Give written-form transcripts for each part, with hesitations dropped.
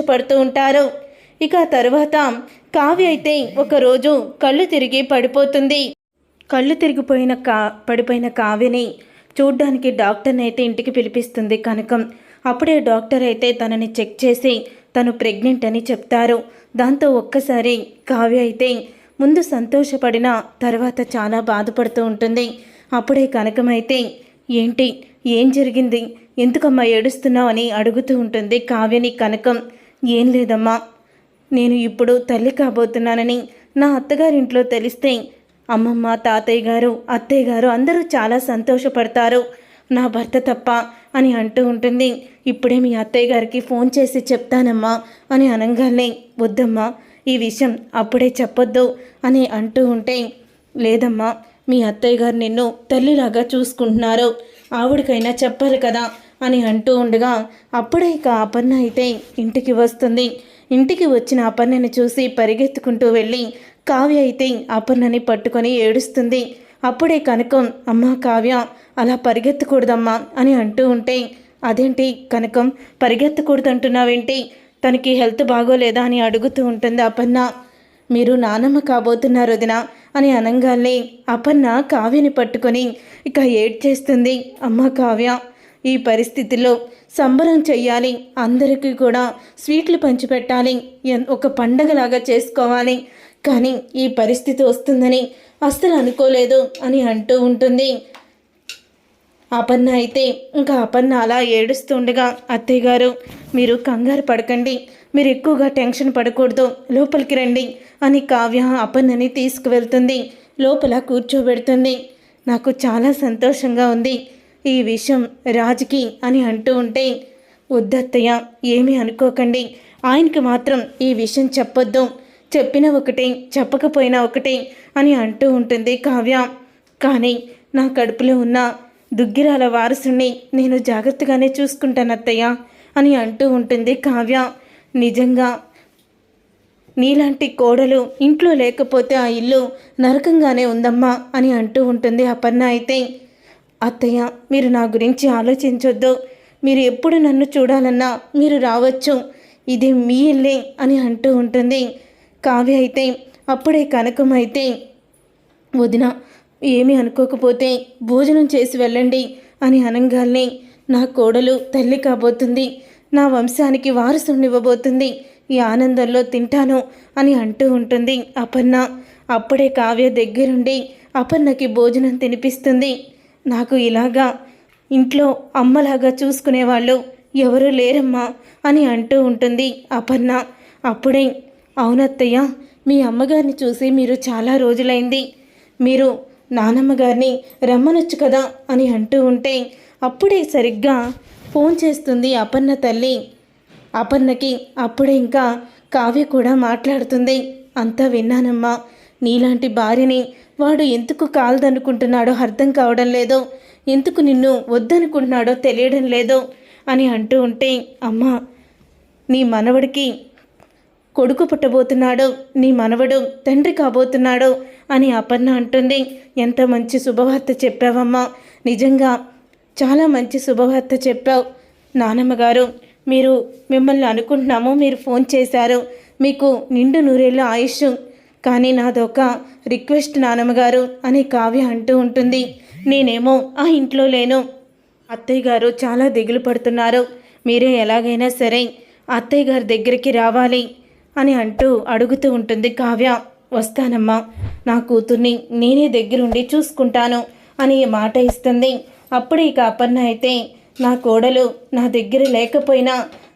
పడుతూ ఉంటారు. ఇక తర్వాత కావ్య అయితే ఒకరోజు కళ్ళు తిరిగి పడిపోతుంది. కళ్ళు తిరిగిపోయిన పడిపోయిన కావ్యని చూడ్డానికి డాక్టర్ని అయితే ఇంటికి పిలిపిస్తుంది కనకం. అప్పుడే డాక్టర్ అయితే తనని చెక్ చేసి తను ప్రెగ్నెంట్ అని చెప్తారు. దాంతో ఒక్కసారి కావ్య అయితే ముందు సంతోషపడిన తర్వాత చాలా బాధపడుతూ ఉంటుంది. అప్పుడే కనకం అయితే ఏంటి, ఏం జరిగింది, ఎందుకమ్మా ఏడుస్తున్నావు అని అడుగుతూ ఉంటుంది కావ్యని కనకం. ఏం లేదమ్మా, నేను ఇప్పుడు తల్లి కాబోతున్నానని నా అత్తగారింట్లో తెలిస్తే అమ్మమ్మ, తాతయ్య గారు, అత్తయ్య గారు అందరూ చాలా సంతోషపడతారు, నా భర్త తప్ప అని అంటూ ఉంటుంది. ఇప్పుడే మీ అత్తయ్య గారికి ఫోన్ చేసి చెప్తానమ్మా అని అనగానే వద్దమ్మా, ఈ విషయం అప్పుడే చెప్పొద్దు అని అంటూ ఉంటే లేదమ్మా, మీ అత్తయ్య గారు నిన్ను తల్లిలాగా చూసుకుంటున్నారు, ఆవిడకైనా చెప్పాలి కదా అని అంటూ ఉండగా అప్పుడే ఇక అపర్ణ అయితే ఇంటికి వస్తుంది. ఇంటికి వచ్చిన అపర్ణని చూసి పరిగెత్తుకుంటూ వెళ్ళి కావ్య అయితే అపర్ణని పట్టుకొని ఏడుస్తుంది. అప్పుడే కనకం అమ్మా కావ్య అలా పరిగెత్తకూడదమ్మా అని అంటూ ఉంటే అదేంటి కనకం పరిగెత్తకూడదంటున్నావేంటి, తనకి హెల్త్ బాగోలేదా అని అడుగుతూ ఉంటుంది అపర్ణ. మీరు నానమ్మ కాబోతున్నారు వదినా అని అనగానే అపర్ణ కావ్యని పట్టుకొని ఇక ఏడ్చేస్తుంది. అమ్మ కావ్య, ఈ పరిస్థితిలో సంబరం చెయ్యాలి, అందరికీ కూడా స్వీట్లు పంచిపెట్టాలి, ఒక పండగలాగా చేసుకోవాలి, కానీ ఈ పరిస్థితి వస్తుందని అస్సలు అనుకోలేదు అని అంటూ ఉంటుంది. అపర్ణ అయితే ఇంకా అపర్ణ అలా ఏడుస్తుండగా అత్తయ్య గారు మీరు కంగారు పడకండి, మీరు ఎక్కువగా టెన్షన్ పడకూడదు, లోపలికి రండి అని కావ్య అపర్ణని తీసుకువెళ్తుంది. లోపల కూర్చోబెడుతుంది. నాకు చాలా సంతోషంగా ఉంది ఈ విషయం రాజుకి అని అంటూ ఉంటే వద్దత్తయ్య, ఏమీ అనుకోకండి, ఆయనకి మాత్రం ఈ విషయం చెప్పొద్దు, చెప్పిన ఒకటే చెప్పకపోయినా ఒకటే అని అంటూ ఉంటుంది కావ్య. కానీ నా కడుపులో ఉన్న దుగ్గిరాల వారసుని నేను జాగ్రత్తగానే చూసుకుంటాను అత్తయ్య అని అంటూ ఉంటుంది కావ్య. నిజంగా నీలాంటి కోడలు ఇంట్లో లేకపోతే ఆ ఇల్లు నరకంగానే ఉందమ్మా అని అంటూ ఉంటుంది అపర్ణ. అయితే అత్తయ్య మీరు నా గురించి ఆలోచించొద్దు, మీరు ఎప్పుడు నన్ను చూడాలన్నా మీరు రావచ్చు, ఇది మీ ఇల్లే అని అంటూ ఉంటుంది కావ్య. అయితే అప్పుడే కనకం అయితే వదిన ఏమీ అనుకోకపోతే భోజనం చేసి వెళ్ళండి అని అనగానే నా కోడలు తల్లి కాబోతుంది, నా వంశానికి వారసునివ్వబోతుంది, ఈ ఆనందంలో తింటాను అని అంటూ ఉంటుంది అపర్ణ. అప్పుడే కావ్య దగ్గరుండి అపర్ణకి భోజనం తినిపిస్తుంది. నాకు ఇలాగా ఇంట్లో అమ్మలాగా చూసుకునేవాళ్ళు ఎవరూ లేరమ్మా అని అంటూ ఉంటుంది అపర్ణ. అప్పుడే అవునత్తయ్య, మీ అమ్మగారిని చూసి మీరు చాలా రోజులైంది, మీరు నానమ్మగారిని రమ్మనొచ్చు కదా అని అంటూ ఉంటే అప్పుడే సరిగ్గా ఫోన్ చేస్తుంది అపర్ణ తల్లి. అపర్ణకి అప్పుడే ఇంకా కావ్య కూడా మాట్లాడుతుంది. అంతా విన్నానమ్మా, నీలాంటి భార్యని వాడు ఎందుకు కాలదనుకుంటున్నాడో అర్థం కావడం లేదో, ఎందుకు నిన్ను వద్దనుకుంటున్నాడో తెలియడం లేదో అని అంటూ ఉంటే అమ్మా, నీ మనవడికి కొడుకు పుట్టబోతున్నాడు, నీ మనవడు తండ్రి కాబోతున్నాడు అని అపర్ణ అంటుంది. ఎంత మంచి శుభవార్త చెప్పావమ్మా, నిజంగా చాలా మంచి శుభవార్త చెప్పావు నానమ్మగారు, మిమ్మల్ని అనుకుంటున్నాము, మీరు ఫోన్ చేశారు, మీకు నిండు నూరేళ్ళ ఆయుష్, కానీ నాదొక రిక్వెస్ట్ నానమ్మగారు అని కావ్య అంటూ ఉంటుంది. నేనేమో ఆ ఇంట్లో లేను, అత్తయ్య గారు చాలా దిగులు పడుతున్నారు, మీరే ఎలాగైనా సరే అత్తయ్య గారి దగ్గరికి రావాలి అని అంటూ అడుగుతూ ఉంటుంది కావ్య. వస్తానమ్మా, నా కూతుర్ని నేనే దగ్గరుండి చూసుకుంటాను అని మాట ఇస్తుంది. అప్పుడే ఇక అపర్ణ అయితే నా కోడలు నా దగ్గర లేకపోయినా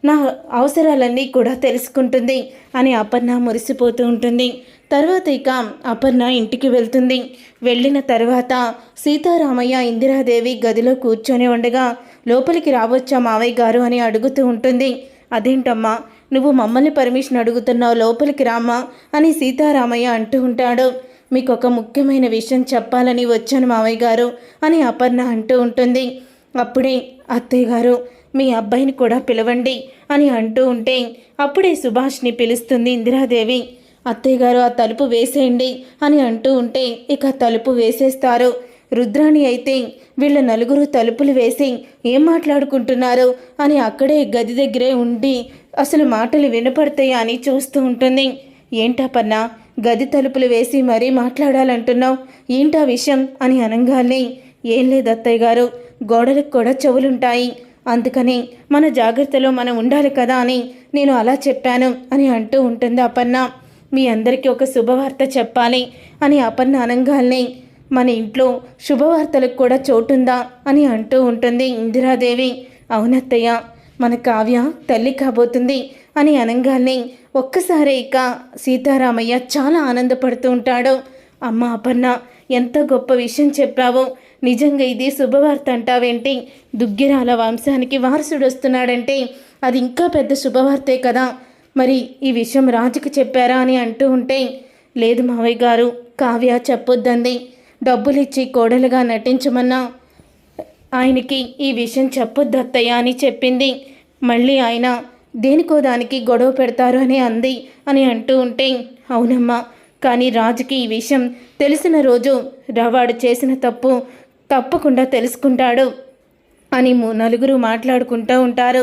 నా అవసరాలన్నీ కూడా తెలుసుకుంటుంది అని అపర్ణ మురిసిపోతూ ఉంటుంది. తర్వాత ఇక అపర్ణ ఇంటికి వెళ్తుంది. వెళ్ళిన తర్వాత సీతారామయ్య ఇందిరాదేవి గదిలో కూర్చొని ఉండగా లోపలికి రావచ్చా మావయ్య గారు అని అడుగుతూ ఉంటుంది. అదేంటమ్మా, నువ్వు మమ్మల్ని పర్మిషన్ అడుగుతున్నావు, లోపలికి రామ్మా అని సీతారామయ్య అంటూ ఉంటాడు. మీకు ఒక ముఖ్యమైన విషయం చెప్పాలని వచ్చాను మావయ్య గారు అని అపర్ణ అంటూ ఉంటుంది. అప్పుడే అత్తయ్య గారు మీ అబ్బాయిని కూడా పిలవండి అని అంటూ ఉంటే అప్పుడే సుభాష్ని పిలుస్తుంది ఇందిరాదేవి. అత్తయ్య గారు ఆ తలుపు వేసేయండి అని అంటూ ఉంటే ఇక తలుపు వేసేస్తారు. రుద్రాణి అయితే వీళ్ళ నలుగురు తలుపులు వేసి ఏం మాట్లాడుకుంటున్నారు అని అక్కడే గది దగ్గరే ఉండి అసలు మాటలు వినపడతాయా అని చూస్తూ ఉంటుంది. ఏంటపన్నా గది తలుపులు వేసి మరీ మాట్లాడాలంటున్నావు, ఏంటా విషయం అని అనగానే, ఏం లేదు అత్తయ్య గారు, గోడలకు కూడా చెవులుంటాయి, అందుకని మన జాగ్రత్తలో మనం ఉండాలి కదా అని నేను అలా చెప్పాను అని అంటూ ఉంటుంది అపర్ణ. మీ అందరికీ ఒక శుభవార్త చెప్పాలి అని అపర్ణ అనగానే, మన ఇంట్లో శుభవార్తలకు కూడా చోటుందా అని అంటూ ఉంటుంది ఇందిరాదేవి. అవునత్తయ్య, మన కావ్య తల్లి కాబోతుంది అని అనగానే ఒక్కసారి ఇక సీతారామయ్య చాలా ఆనందపడుతూ ఉంటాడు. అమ్మ అపర్ణ, ఎంత గొప్ప విషయం చెప్పావో, నిజంగా ఇది శుభవార్త అంటావేంటి? దుగ్గిరాల వంశానికి వారసుడు వస్తున్నాడంటే అది ఇంకా పెద్ద శుభవార్తే కదా. మరి ఈ విషయం రాజుకి చెప్పారా అని అంటూ ఉంటే, లేదు మావయ్య గారు, కావ్య చెప్పొద్దంది, డబ్బులిచ్చి కోడలుగా నటించమన్నా ఆయనకి ఈ విషయం చెప్పొద్దు అత్తయ్య అని చెప్పింది. మళ్ళీ ఆయన దేనికో దానికి గొడవ పెడతారు అని అంది అని అంటూ ఉంటే, అవునమ్మా, కానీ రాజుకి ఈ విషయం తెలిసిన రోజు వాడు చేసిన తప్పు తప్పకుండా తెలుసుకుంటాడు అని నలుగురు మాట్లాడుకుంటూ ఉంటారు.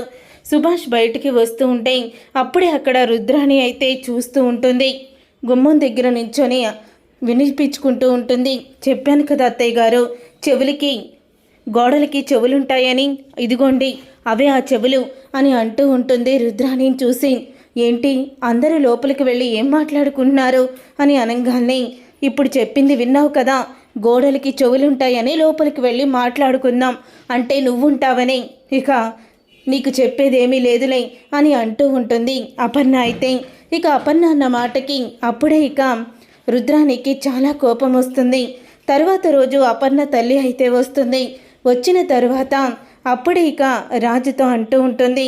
సుభాష్ బయటికి వస్తూ ఉంటే అప్పుడే అక్కడ రుద్రాణి అయితే చూస్తూ ఉంటుంది. గుమ్మం దగ్గర నించొని వినిపించుకుంటూ ఉంటుంది. చెప్పాను కదా అత్తయ్య గారు, చెవులకి గోడలకి చెవులుంటాయని, ఇదిగోండి అవే ఆ చెవులు అని అంటూ ఉంటుంది రుద్రాణిని చూసి. ఏంటి అందరూ లోపలికి వెళ్ళి ఏం మాట్లాడుకుంటున్నారు అని అనగానే, ఇప్పుడు చెప్పింది విన్నావు కదా, గోడలకి చెవులుంటాయని లోపలికి వెళ్ళి మాట్లాడుకుందాం అంటే నువ్వుంటావని, ఇక నీకు చెప్పేదేమీ లేదులే అని అంటూ ఉంటుంది అపర్ణ అయితే. ఇక అపర్ణ అన్న మాటకి అప్పుడే ఇక రుద్రానికి చాలా కోపం వస్తుంది. తర్వాత రోజు అపర్ణ తల్లి అయితే వస్తుంది. వచ్చిన తర్వాత అప్పుడే ఇక రాజుతో అంటూ ఉంటుంది,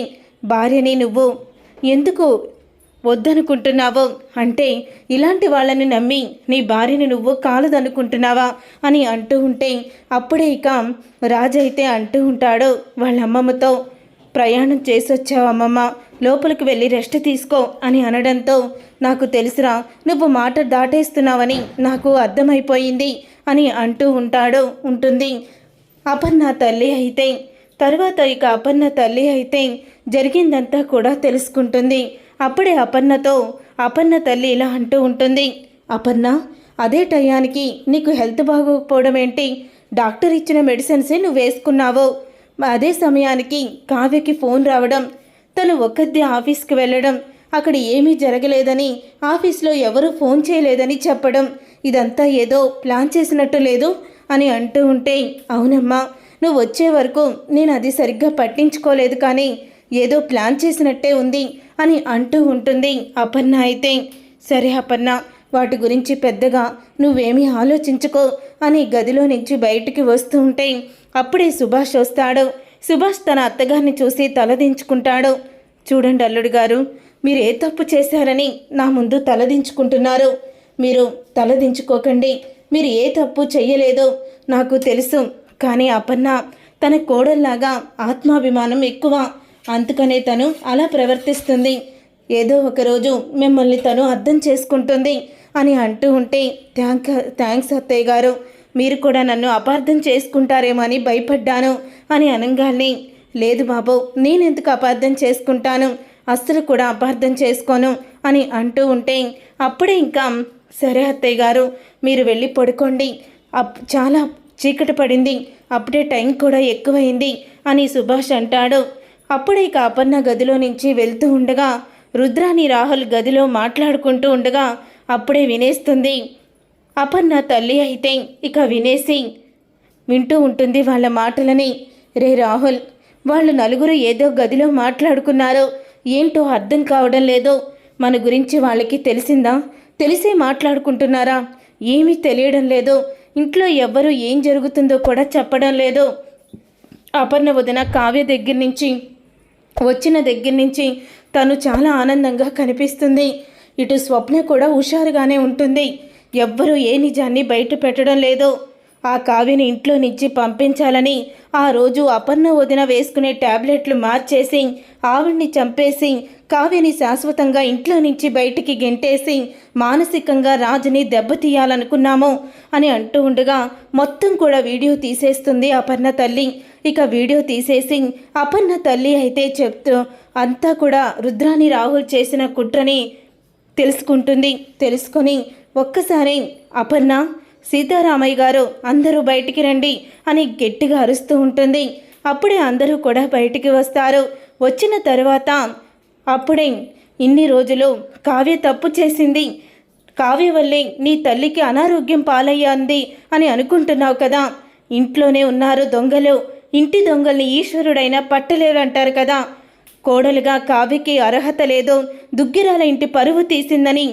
భార్యని నువ్వు ఎందుకు వద్దనుకుంటున్నావో, అంటే ఇలాంటి వాళ్ళని నమ్మి నీ భార్యని నువ్వు కాలదనుకుంటున్నావా అని అంటూ ఉంటే అప్పుడే ఇక రాజు అయితే అంటూ ఉంటాడు వాళ్ళ అమ్మమ్మతో, ప్రయాణం చేసొచ్చావు అమ్మమ్మ, లోపలికి వెళ్ళి రెస్ట్ తీసుకో అని అనడంతో, నాకు తెలుసురా నువ్వు మాట దాటేస్తున్నావని నాకు అర్థమైపోయింది అని అంటూ ఉంటుంది అపర్ణ తల్లి అయితే. తర్వాత ఇక అపర్ణ తల్లి అయితే జరిగిందంతా కూడా తెలుసుకుంటుంది. అప్పుడే అపర్ణ తల్లి ఇలా అంటూ ఉంటుంది, అపర్ణ, అదే టయానికి నీకు హెల్త్ బాగోకపోవడం ఏంటి? డాక్టర్ ఇచ్చిన మెడిసిన్సే నువ్వు వేసుకున్నావు. అదే సమయానికి కావ్యకి ఫోన్ రావడం, తను ఒక్కదే ఆఫీస్కి వెళ్ళడం, అక్కడ ఏమీ జరగలేదని, ఆఫీస్లో ఎవరూ ఫోన్ చేయలేదని చెప్పడం, ఇదంతా ఏదో ప్లాన్ చేసినట్టు లేదు అని అంటూ ఉంటే, అవునమ్మా, నువ్వు వచ్చే వరకు నేను అది సరిగ్గా పట్టించుకోలేదు, కానీ ఏదో ప్లాన్ చేసినట్టే ఉంది అని అంటూ ఉంటుంది అపర్ణ అయితే. సరే అపర్ణ, వాటి గురించి పెద్దగా నువ్వేమీ ఆలోచించుకో అని గదిలో నుంచి బయటికి వస్తూ ఉంటే అప్పుడే సుభాష్ వస్తాడు. సుభాష్ తన అత్తగారిని చూసి తలదించుకుంటాడు. చూడండి అల్లుడు గారు, మీరు ఏ తప్పు చేశారని నా ముందు తలదించుకుంటున్నారు? మీరు తలదించుకోకండి, మీరు ఏ తప్పు చెయ్యలేదో నాకు తెలుసు, కానీ అపర్ణ తన కోడల్లాగా ఆత్మాభిమానం ఎక్కువ, అందుకనే తను అలా ప్రవర్తిస్తుంది. ఏదో ఒకరోజు మిమ్మల్ని తను అర్థం చేసుకుంటుంది అని అంటూ ఉంటే, థ్యాంక్స్ అత్తయ్య గారు, మీరు కూడా నన్ను అపార్థం చేసుకుంటారేమో అని భయపడ్డాను అని అనగానే, లేదు బాబు, నేనెందుకు అపార్థం చేసుకుంటాను, అస్సలు కూడా అపార్థం చేసుకోను అని అంటూ ఉంటే అప్పుడే ఇంకా, సరే అత్తయ్య గారు, మీరు వెళ్ళి పడుకోండి, చాలా చీకటి పడింది, అప్పుడే టైం కూడా ఎక్కువైంది అని సుభాష్ అంటాడు. అప్పుడే ఇక అపర్ణ గదిలో నుంచి వెళ్తూ ఉండగా రుద్రాని రాహుల్ గదిలో మాట్లాడుకుంటూ ఉండగా అప్పుడే వినేస్తుంది. అపర్ణ తల్లి అయితే ఇక వింటూ ఉంటుంది వాళ్ళ మాటలని. రే రాహుల్, వాళ్ళు నలుగురు ఏదో గదిలో మాట్లాడుకున్నారో ఏంటో అర్థం కావడం లేదు, మన గురించి వాళ్ళకి తెలిసిందా? తెలిసే మాట్లాడుకుంటున్నారా? ఏమీ తెలియడం లేదు, ఇంట్లో ఎవ్వరూ ఏం జరుగుతుందో కూడా చెప్పడం లేదు. అపర్ణ వదిన కావ్య వచ్చిన దగ్గర నుంచి తను చాలా ఆనందంగా కనిపిస్తుంది. ఇటు స్వప్న కూడా హుషారుగానే ఉంటుంది. ఎవ్వరూ ఏ నిజాన్ని బయట పెట్టడం లేదు. ఆ కావ్యని ఇంట్లో నుంచి పంపించాలని ఆ రోజు అపర్ణ వదిన వేసుకునే టాబ్లెట్లు మార్చేసి ఆవిడ్ని చంపేసి కావ్యని శాశ్వతంగా ఇంట్లో నుంచి బయటికి గెంటేసి మానసికంగా రాజుని దెబ్బతీయాలనుకున్నాము అని అంటూ ఉండగా మొత్తం కూడా వీడియో తీసేస్తుంది అపర్ణ తల్లి. ఇక వీడియో తీసేసి అపర్ణ తల్లి అయితే చెప్తూ అంతా కూడా రుద్రాని రాహుల్ చేసిన కుట్రని తెలుసుకొని ఒక్కసారి అపర్ణ, సీతారామయ్య గారు అందరూ బయటికి రండి అని గట్టిగా అరుస్తూ ఉంటుంది. అప్పుడే అందరూ కూడా బయటికి వస్తారు. వచ్చిన తర్వాత అప్పుడే ఇన్ని రోజులు కావ్య తప్పు చేసింది, కావ్య వల్లే నీ తల్లికి అనారోగ్యం పాలయ్యింది అని అనుకుంటున్నావు కదా, ఇంట్లోనే ఉన్నారు దొంగలు, ఇంటి దొంగల్ని ఈశ్వరుడైనా పట్టలేరంటారు కదా, కోడలుగా కావ్యకి అర్హత లేదో దుగ్గిరాల ఇంటి పరువు తీసిందని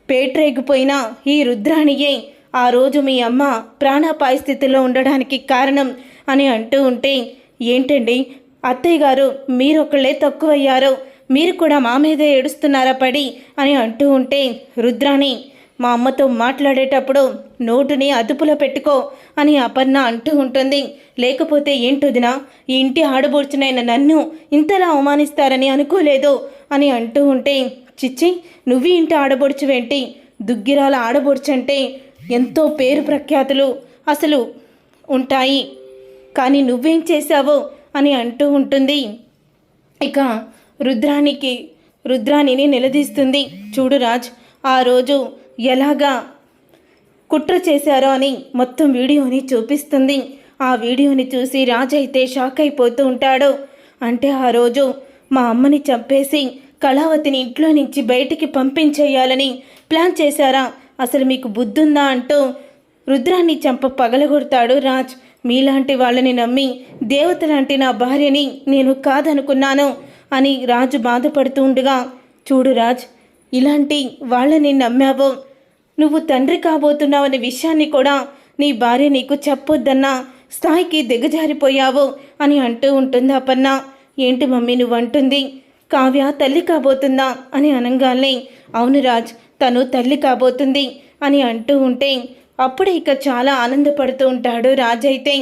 పేట్రేగిపోయిన ఈ రుద్రాణియే ఆ రోజు మీ అమ్మ ప్రాణాపాయ స్థితిలో ఉండడానికి కారణం అని అంటూ ఉంటే, ఏంటండి అత్తయ్య గారు మీరొక్కళ్ళే తక్కువయ్యారు, మీరు కూడా మా మీదే ఏడుస్తున్నారా పడి అని అంటూ ఉంటే, రుద్రాణి మా అమ్మతో మాట్లాడేటప్పుడు నోటుని అదుపులో పెట్టుకో అని అపర్ణ అంటూ ఉంటుంది. లేకపోతే ఏంటొదినా, ఈ ఇంటి ఆడబోడ్చునైన నన్ను ఇంతలా అవమానిస్తారని అనుకోలేదు అని అంటూ ఉంటే, చిచ్చి నువ్వు ఇంటి ఆడబొడుచువేంటి, దుగ్గిరాల ఆడబొడుచంటే ఎంతో పేరు ప్రఖ్యాతులు అసలు ఉంటాయి, కానీ నువ్వేం చేశావో అని అంటూ ఉంటుంది. ఇక రుద్రాణిని నిలదీస్తుంది. చూడు రాజ్, ఆ రోజు ఎలాగా కుట్ర చేశారో అని మొత్తం వీడియోని చూపిస్తుంది. ఆ వీడియోని చూసి రాజ్ అయితే షాక్ అయిపోతూ ఉంటాడు. అంటే ఆ రోజు మా అమ్మని చంపేసి కళావతిని ఇంట్లో నుంచి బయటికి పంపించేయాలని ప్లాన్ చేశారా, అసలు మీకు బుద్ధుందా అంటూ రుద్రాన్ని చంప పగలగొడతాడు రాజ్. మీలాంటి వాళ్ళని నమ్మి దేవతలాంటి నా భార్యని నేను కాదనుకున్నాను అని రాజు బాధపడుతూ ఉండగా, చూడు రాజ్, ఇలాంటి వాళ్ళని నమ్మావో నువ్వు తండ్రి కాబోతున్నావనే విషయాన్ని కూడా నీ భార్య నీకు చెప్పొద్దన్న స్థాయికి దిగజారిపోయావు అని అంటూ ఉంటుంది అపర్ణ. ఏంటి మమ్మీ నువ్వు అంటుంది, కావ్య తల్లి కాబోతుందా అని అనగానే, అవును రాజ్ తను తల్లి కాబోతుంది అని అంటూ ఉంటే అప్పుడే ఇక చాలా ఆనందపడుతూ ఉంటాడు రాజ్ అయితే.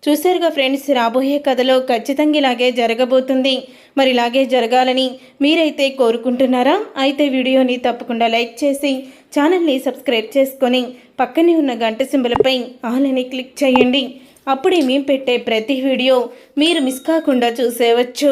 చూసారుగా ఫ్రెండ్స్, రాబోయే కథలో ఖచ్చితంగా ఇలాగే జరగబోతుంది. మరి ఇలాగే జరగాలని మీరైతే కోరుకుంటున్నారా? అయితే వీడియోని తప్పకుండా లైక్ చేసి ఛానల్ని సబ్స్క్రైబ్ చేసుకొని పక్కనే ఉన్న గంట సింబల్పై ఆల్ అని క్లిక్ చేయండి. అప్పుడే మేము పెట్టే ప్రతి వీడియో మీరు మిస్ కాకుండా చూసేవచ్చు.